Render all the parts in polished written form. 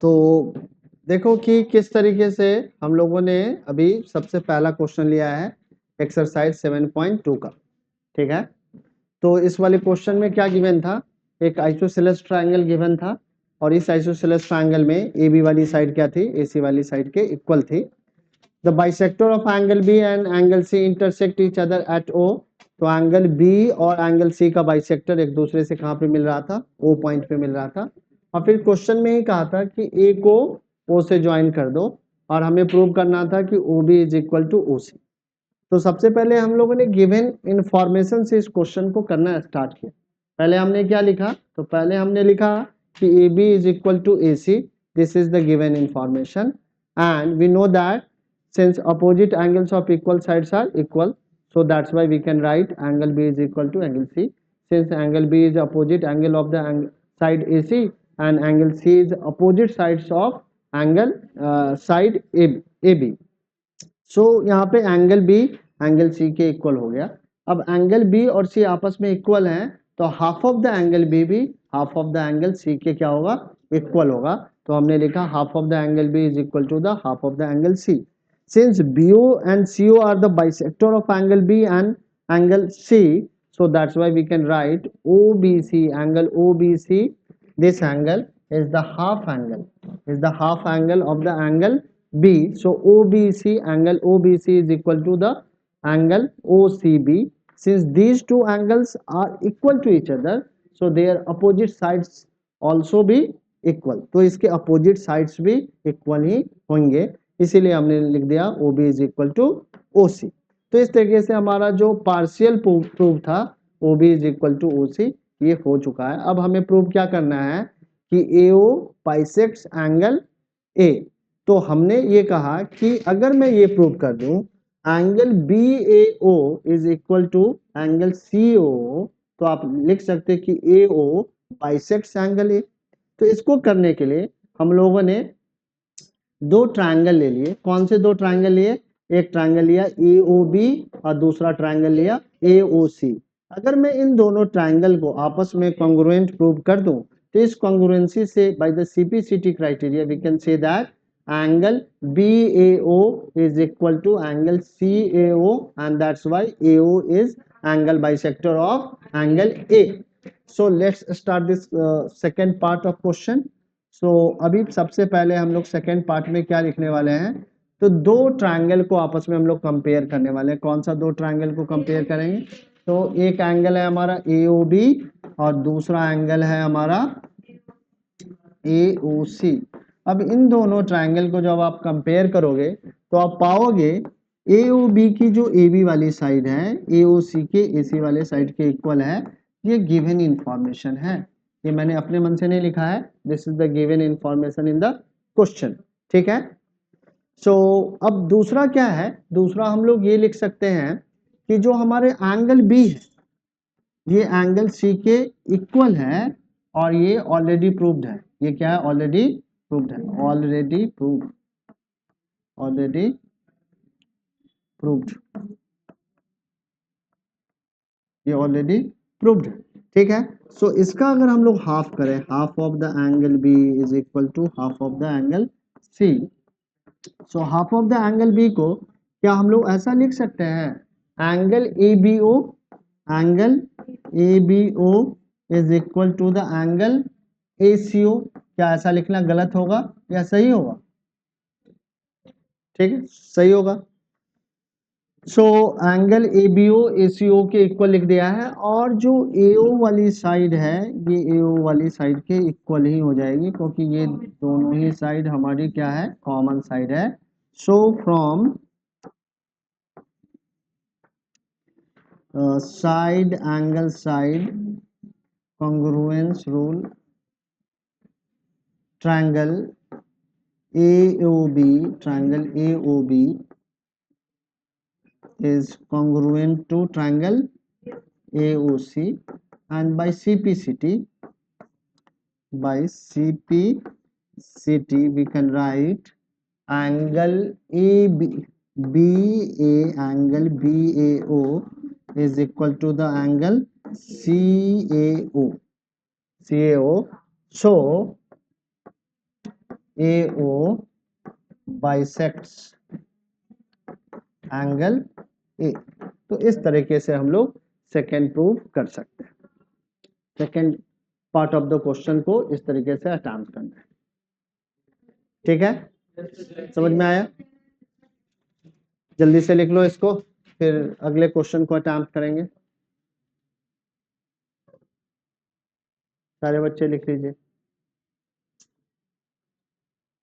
तो देखो कि किस तरीके से हम लोगों ने अभी सबसे पहला क्वेश्चन लिया है एक्सरसाइज 7.2 का, ठीक है। तो इस वाले क्वेश्चन में क्या गिवन था, एक आइसोसेलेस ट्रायंगल गिवन था और इस आइसोसेलेस ट्रायंगल में ए बी वाली साइड क्या थी, ए सी वाली साइड के इक्वल थी। The bisector of angle B and angle C intersect each other at O. तो एंगल बी और एंगल सी का बाइसेक्टर एक दूसरे से कहाँ पे मिल रहा था, ओ पॉइंट पे मिल रहा था। और फिर क्वेश्चन में ही कहा था कि ए को ओ से ज्वाइन कर दो और हमें प्रूव करना था कि O B is equal to O C. तो सबसे पहले हम लोगों ने गिवन इंफॉर्मेशन से इस क्वेश्चन को करना स्टार्ट किया। पहले हमने क्या लिखा, तो पहले हमने लिखा कि A B is equal to A C, this is the given information and we know that since opposite angles of equal sides are equal, so that's why we can write angle B is equal to angle C. Since angle B is opposite angle of the side AC and angle C is opposite sides of angle side AB. So यहाँ पे angle B angle C के equal हो गया। अब angle B और C आपस में equal हैं, तो half of the angle B भी half of the angle C के क्या होगा, इक्वल होगा। तो हमने लिखा half of the angle B is equal to the half of the angle C. Since BO and CO are the bisector of angle B and angle C, so that's why we can write OBC, angle OBC, this angle is the half angle of the angle B. So OBC, angle OBC is equal to the angle OCB. Since these two angles are equal to each other, so their opposite sides also be equal. तो इसके opposite sides भी equal ही होंगे, इसीलिए हमने लिख दिया O B is equal to O C. तो इस तरीके से हमारा जो पार्शियल प्रूफ था O B is equal to O C ये हो चुका है। अब हमें प्रूव क्या करना है कि ए ओ बाइसेक्ट्स एंगल ए। तो हमने ये कहा कि अगर मैं ये प्रूव कर दूं angle B A O is equal to angle C O, तो आप लिख सकते कि ए ओ बाइसेक्ट्स एंगल ए। तो इसको करने के लिए हम लोगों ने दो ट्रायंगल ले लिए। कौन से दो ट्रायंगल लिए, एक ट्रायंगल लिया AOB और दूसरा ट्रायंगल लिया AOC। अगर मैं इन दोनों ट्रायंगल को आपस में कॉन्ग्रुएंट प्रूव कर दूं, तो इस कॉन्ग्रुएंसी से by the CPCT criteria we can say that angle BAO is equal to angle CAO and that's why AO is angle bisector of angle A. So let's start this second part of question. So अभी सबसे पहले हम लोग second part में क्या लिखने वाले हैं, तो दो ट्रायंगल को आपस में हम लोग कंपेयर करने वाले हैं। कौन सा दो ट्रायंगल को कंपेयर करेंगे, तो एक एंगल है हमारा AOB और दूसरा एंगल है हमारा AOC। अब इन दोनों ट्रायंगल को जब आप कंपेयर करोगे तो आप पाओगे AOB की जो AB वाली साइड है AOC के AC वाले साइड के इक्वल है। ये गिवन इंफॉर्मेशन है, ये मैंने अपने मन से नहीं लिखा है, this is the given information in the question, ठीक है। सो अब दूसरा क्या है, दूसरा हम लोग ये लिख सकते हैं कि जो हमारे एंगल B है ये एंगल C के इक्वल है और ये ऑलरेडी प्रूव्ड है। ये क्या है, ऑलरेडी प्रूव्ड है, ऑलरेडी प्रूव्ड, ऑलरेडी प्रूव्ड, ये ऑलरेडी प्रूव्ड है, ठीक है। सो इसका अगर हम लोग हाफ करें, half of the angle B is equal to half of the angle C। So half of the angle B को क्या हम लोग ऐसा लिख सकते हैं, angle ABO, angle ABO is equal to the angle ACO। क्या ऐसा लिखना गलत होगा या सही होगा, ठीक है सही होगा। सो एंगल ABO ACO के इक्वल लिख दिया है और जो AO वाली साइड है ये AO वाली साइड के इक्वल ही हो जाएगी क्योंकि ये दोनों ही साइड हमारी क्या है, कॉमन साइड है। So from side angle side congruence rule triangle AOB, triangle AOB is congruent to triangle AOC and by CPCT we can write angle angle BAO is equal to the angle CAO. So AO bisects angle A. तो इस तरीके से हम लोग second prove कर सकते हैं। Second part of the question को इस तरीके से अटेम्प्ट करना है। ठीक है, समझ में आया? जल्दी से लिख लो इसको, फिर अगले क्वेश्चन को अटेम्प्ट करेंगे। सारे बच्चे लिख लीजिए।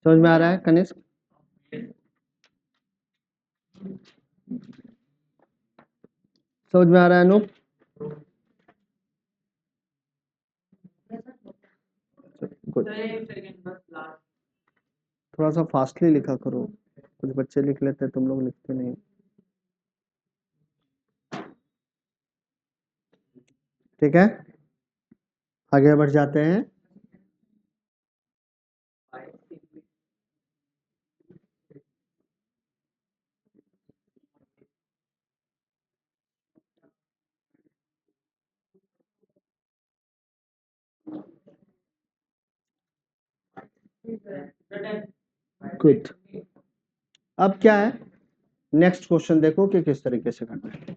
समझ में आ रहा है कनिष्क? समझ में आ रहा है अनूप? गुड। थोड़ा सा फास्टली लिखा करो, कुछ बच्चे लिख लेते हैं, तुम लोग लिखते नहीं। ठीक है, आगे बढ़ जाते हैं। गुड। अब क्या है, नेक्स्ट क्वेश्चन देखो कि किस तरीके से करना है।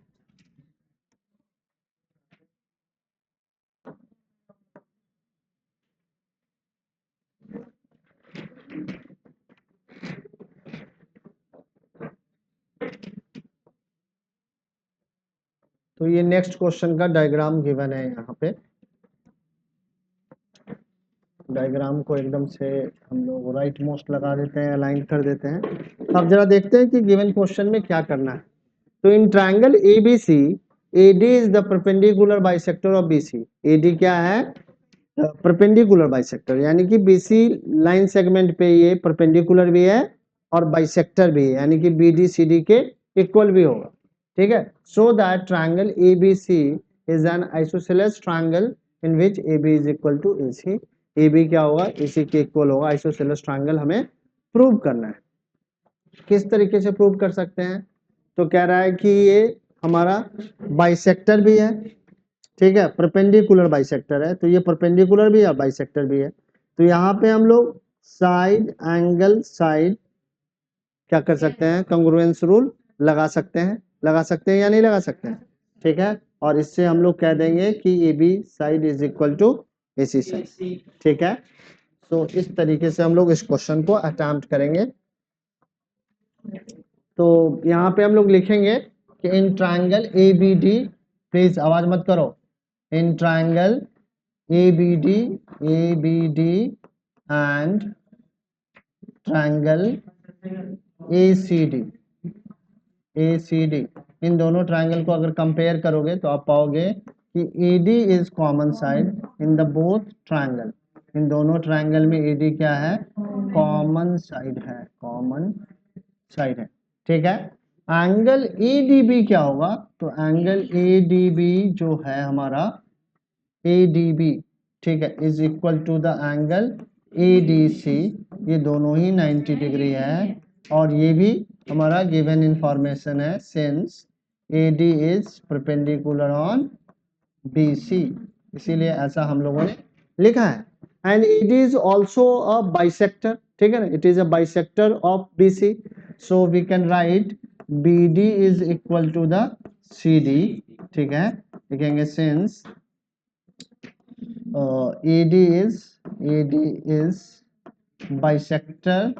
तो ये नेक्स्ट क्वेश्चन का डायग्राम गिवन है यहाँ पे। डायग्राम को एकदम से हम लोग राइट मोस्ट लगा देते हैं, अलाइन कर देते हैं। अब जरा देखते हैं कि गिवन क्वेश्चन में क्या करना है। तो in triangle ABC AD is the perpendicular bisector of BC। AD क्या है? परपेंडिकुलर बाइसेक्टर, यानी कि BC लाइन सेगमेंट पे ये परपेंडिकुलर भी है और बाइसेक्टर भी है, यानी कि BD CD के इक्वल भी होगा। ठीक है, so that triangle ABC is an isosceles triangle in which AB is equal to AC। AB क्या होगा? AC के इक्वल होगा। आइसोसेलेस ट्रायंगल हमें प्रूव करना है। किस तरीके से प्रूव कर सकते हैं? तो कह रहा है कि ये हमारा बाइसेक्टर भी है, ठीक है, परपेंडिकुलर बाइसेक्टर है, तो ये परपेंडिकुलर भी है, बाइसेक्टर भी है। तो यहाँ पे हम लोग साइड एंगल साइड क्या कर सकते हैं? कंग्रुएंस रूल लगा सकते हैं। लगा सकते हैं या नहीं लगा सकते हैं? ठीक है, और इससे हम लोग कह देंगे कि AB side is equal to AC side. ठीक है, तो इस तरीके से हम लोग इस क्वेश्चन को अटेम्प्ट करेंगे। तो यहाँ पे हम लोग लिखेंगे कि इन ट्रायंगल ABD, प्लीज आवाज मत करो, in triangle ABD and triangle ACD, इन दोनों ट्रायंगल को अगर कंपेयर करोगे तो आप पाओगे कि AD is common side in the both triangle. इन दोनों ट्रायंगल में AD क्या है? कॉमन साइड है, कॉमन साइड है। ठीक है, एंगल ADB क्या होगा? तो एंगल ADB जो है हमारा ADB, ठीक है, is equal to the angle ADC। ये दोनों ही 90 डिग्री है, और ये भी हमारा गिवन इंफॉर्मेशन है, since AD is perpendicular on BC, इसीलिए ऐसा हम लोगों ने लिखा है। And it is also a bisector, ठीक है ना, it is a bisector of BC, so we can write BD is equal to the CD। ठीक है, लिखेंगे since AD is bisector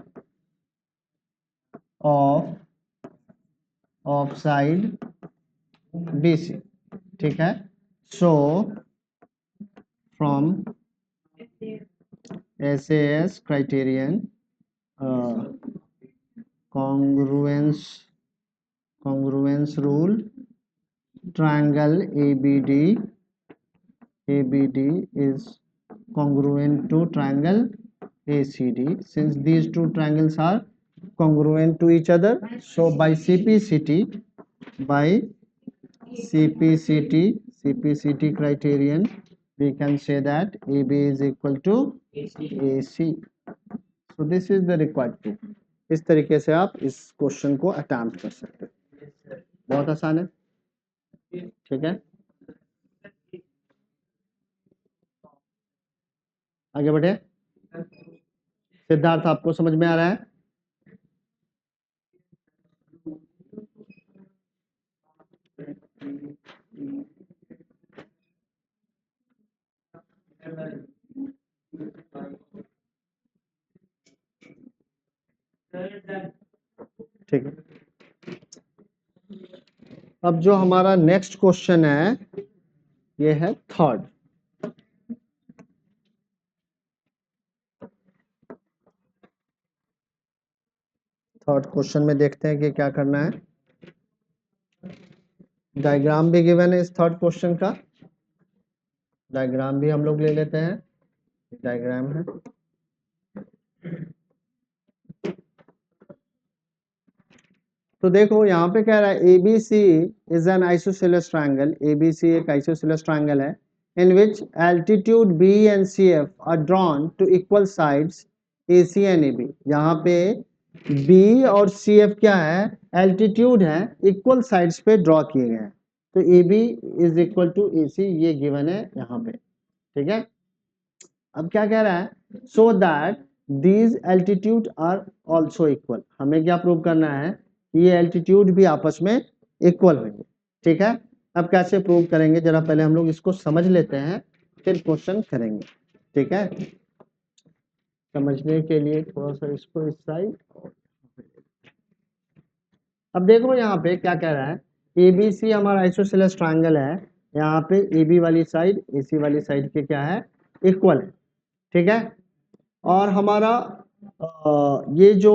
of side BC। ठीक है, so from SAS criterion congruence rule, triangle ABD is congruent to triangle ACD. Since these two triangles are congruent to each other, so by CPCT criterion, we can say that AB is equal to AC. So this is the required proof. इस तरीके से आप इस question को attempt कर सकते हैं। बहुत आसान है। ठीक है, आगे बढ़े। सिद्धार्थ आपको समझ में आ रहा है? ठीक है, अब जो हमारा नेक्स्ट क्वेश्चन है ये है थर्ड। थर्ड क्वेश्चन में देखते हैं कि क्या करना है। डायग्राम भी गिवन है इस थर्ड क्वेश्चन का, डायग्राम भी हम लोग ले लेते हैं। डायग्राम है, तो देखो यहाँ पे कह रहा है ABC is an isosceles triangle. ABC एक आइसोसेलेस ट्रायंगल है in which altitude B and CF are drawn to equal sides AC and AB। यहाँ पे B और CF क्या है, एल्टीट्यूड है, इक्वल साइड्स पे ड्रॉ किए गए हैं। तो AB is equal to AC, ये गिवन है यहाँ पे। ठीक है, अब क्या कह रहा है, so that these altitude are also equal. हमें क्या प्रूव करना है, ये एल्टीट्यूड भी आपस में इक्वल होंगे। ठीक है, अब कैसे प्रूव करेंगे, जरा पहले हम लोग इसको समझ लेते हैं फिर क्वेश्चन करेंगे। ठीक है, समझने के लिए थोड़ा सा इसको इस साइड। अब देखो यहाँ पे क्या कह रहा है, ABC हमारा आइसोसेलेस ट्रायंगल है, यहाँ पे AB वाली साइड AC वाली साइड के क्या है, इक्वल है। ठीक है, और हमारा ये जो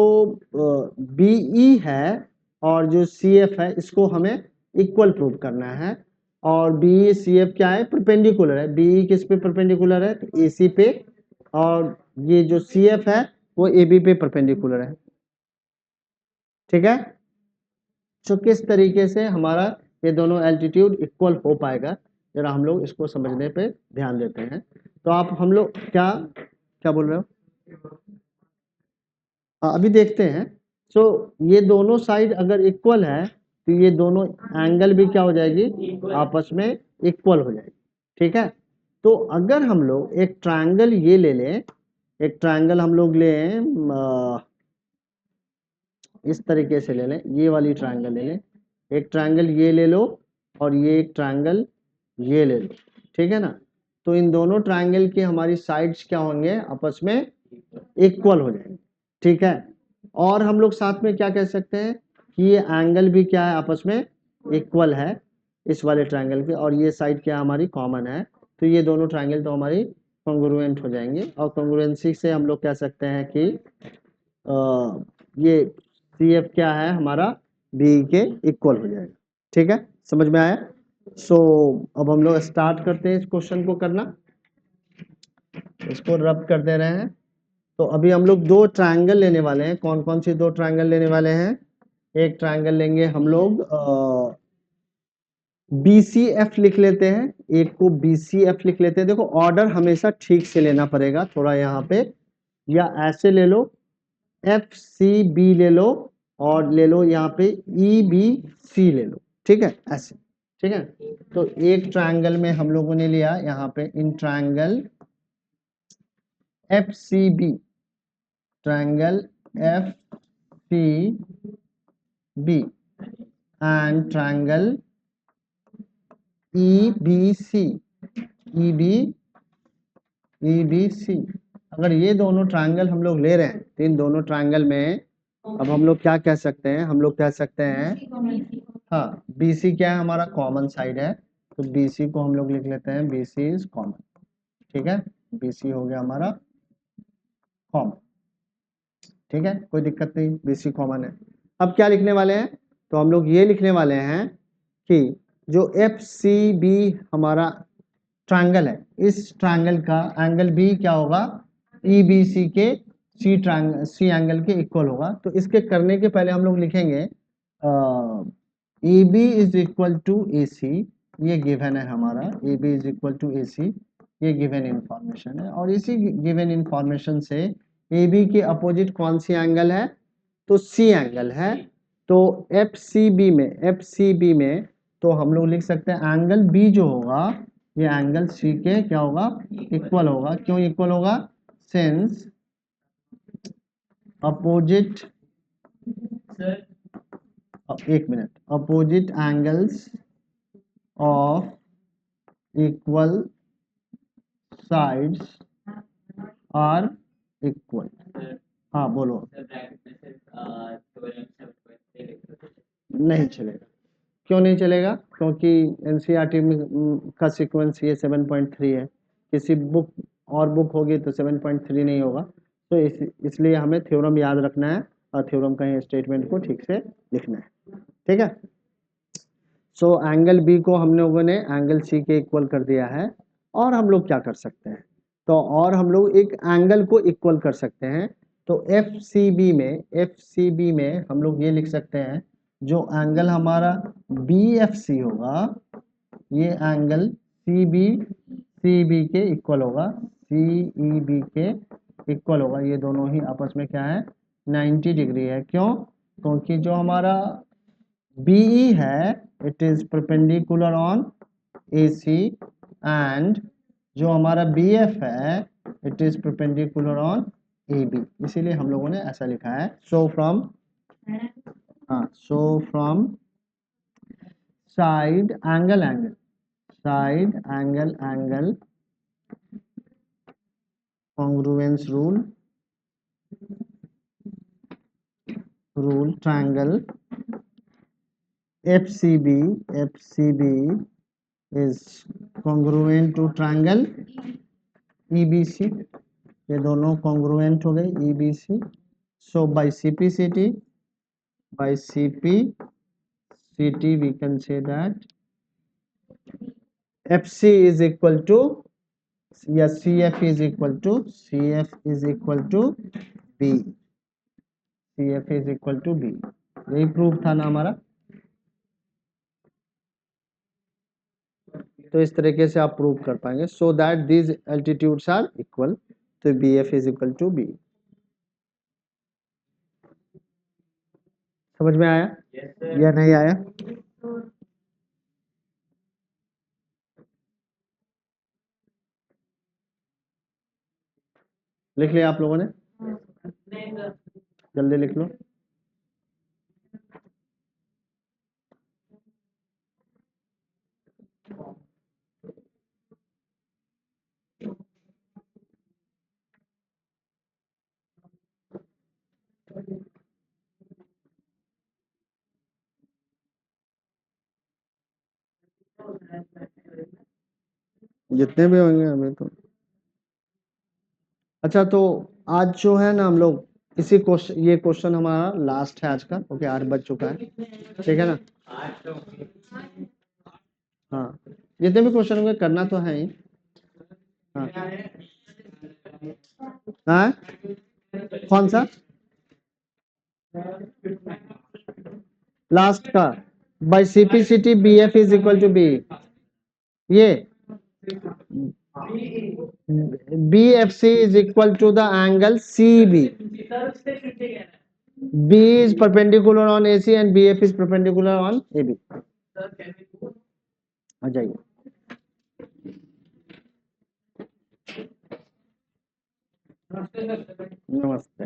BE है और जो CF है इसको हमें इक्वल प्रूव करना है। और BE CF क्या है, परपेंडिकुलर है। BE किस पे परपेंडिकुलर है, तो AC पे, और ये जो CF है वो AB पे परपेंडिकुलर है। ठीक है, तो किस तरीके से हमारा ये दोनों एल्टीट्यूड इक्वल हो पाएगा, जरा हम लोग इसको समझने पे ध्यान देते हैं। तो आप हम लोग क्या क्या बोल रहे हो, अभी देखते हैं। सो ये दोनों साइड अगर इक्वल है तो ये दोनों एंगल भी क्या हो जाएगी, आपस में इक्वल हो जाएगी। ठीक है, तो अगर हम लोग एक ट्रायंगल ये ले लें, एक ट्रायंगल हम लोग लें इस तरीके से ले लें, ये वाली ट्रायंगल ले लें, एक ट्रायंगल ये ले लो और ये एक ट्रायंगल ये ले लो। ठीक है ना, तो इन दोनों ट्रायंगल की हमारी साइड्स क्या होंगे, आपस में इक्वल हो जाएंगे। ठीक है, और हम लोग साथ में क्या कह सकते हैं कि ये एंगल भी क्या है, आपस में इक्वल है इस वाले ट्रायंगल के, और ये साइड क्या हमारी कॉमन है। तो ये दोनों ट्रायंगल तो हमारी कॉन्ग्रुएंट हो जाएंगे, और कॉन्ग्रुएंसी से हम लोग कह सकते हैं कि ये CF क्या है हमारा B के इक्वल हो जाएगा। ठीक है, समझ में आया? सो अब हम लोग स्टार्ट करते हैं इस क्वेश्चन को करना, इसको रब कर दे रहे हैं। तो अभी हम लोग दो ट्रायंगल लेने वाले हैं। कौन कौन सी दो ट्रायंगल लेने वाले हैं, एक ट्रायंगल लेंगे हम लोग BCF लिख लेते हैं, एक को BCF लिख लेते हैं। देखो ऑर्डर हमेशा ठीक से लेना पड़ेगा थोड़ा यहाँ पे, या ऐसे ले लो FCB ले लो, और ले लो यहाँ पे EBC ले लो। ठीक है, ऐसे। ठीक है, तो एक ट्रायंगल में हम लोगों ने लिया यहाँ पे in triangle FCB, triangle FCB and triangle EBC, EBC। अगर ये दोनों ट्रायंगल हम लोग ले रहे हैं तो इन दोनों ट्रायंगल में अब हम लोग क्या कह सकते हैं, हम लोग कह सकते हैं, हाँ BC क्या है, हमारा कॉमन साइड है, तो BC को हम लोग लिख लेते हैं BC इज कॉमन। ठीक है, BC हो गया हमारा कॉमन। ठीक है, कोई दिक्कत नहीं, BC कॉमन है। अब क्या लिखने वाले हैं, तो हम लोग ये लिखने वाले हैं कि जो FCB हमारा ट्रायंगल है, इस ट्रायंगल का एंगल B क्या होगा, EBC के C एंगल के इक्वल होगा। तो इसके करने के पहले हम लोग लिखेंगे EB is equal to AC, ये गिवन है हमारा, EB is equal to AC, ये गिवन इंफॉर्मेशन है। और इसी गिवन इंफॉर्मेशन से AB के अपोजिट कौन सी एंगल है, तो C एंगल है। तो FCB में तो हम लोग लिख सकते हैं एंगल B जो होगा ये एंगल C के क्या होगा, इक्वल होगा। क्यों इक्वल होगा, सिंस अपोजिट, एक minute, opposite angles of equal sides are equal. हाँ बोलो। नहीं चलेगा। क्यों नहीं चलेगा? क्योंकि एनसीईआरटी में का सीक्वेंस ये 7.3 है, किसी बुक और बुक होगी तो 7.3 नहीं होगा। तो इसलिए हमें थ्योरम याद रखना है और थ्योरम का स्टेटमेंट को ठीक से लिखना है। ठीक है। सो एंगल बी को हम लोगों ने एंगल सी के इक्वल कर दिया है। और हम लोग क्या कर सकते हैं? तो और हम लोग एक एंगल को इक्वल कर सकते हैं। तो एफ सी बी में हम लोग ये लिख सकते हैं, जो एंगल हमारा बी एफ सी होगा, ये एंगल सी बी के इक्वल होगा, सी ई बी के इक्वल होगा। ये दोनों ही आपस में क्या है? 90 डिग्री है। क्यों? क्योंकि जो हमारा BE है, it is perpendicular on AC, and जो हमारा BF है, it is perpendicular on AB। इसीलिए हम लोगों ने ऐसा लिखा है। So from side angle congruence rule triangle FCB is congruent to triangle EBC। ये दोनों congruent हो गए EBC। So by CPCT we can say that FC is equal to, या CF is equal to B। CF is equal to B। यही proof था ना हमारा। तो इस तरीके से आप प्रूव कर पाएंगे। So that these altitudes are equal, तो BF is equal to B। समझ में आया या नहीं आया? लिख लिया आप लोगों ने? जल्दी लिख लो। जितने भी होंगे हमें तो। अच्छा, तो आज जो है ना हम लोग इसी क्वेश्चन, ये क्वेश्चन हमारा लास्ट है आज का। ओके, 8 बज चुका है। ठीक है ना? हाँ, जितने भी क्वेश्चन होंगे करना तो है ही। हाँ, हाँ? कौन सा लास्ट का? By CPCT BF is equal to B। ये BFC is equal to the angle CB. B is perpendicular on AC and BF is perpendicular on AB। आ जाइए। नमस्ते।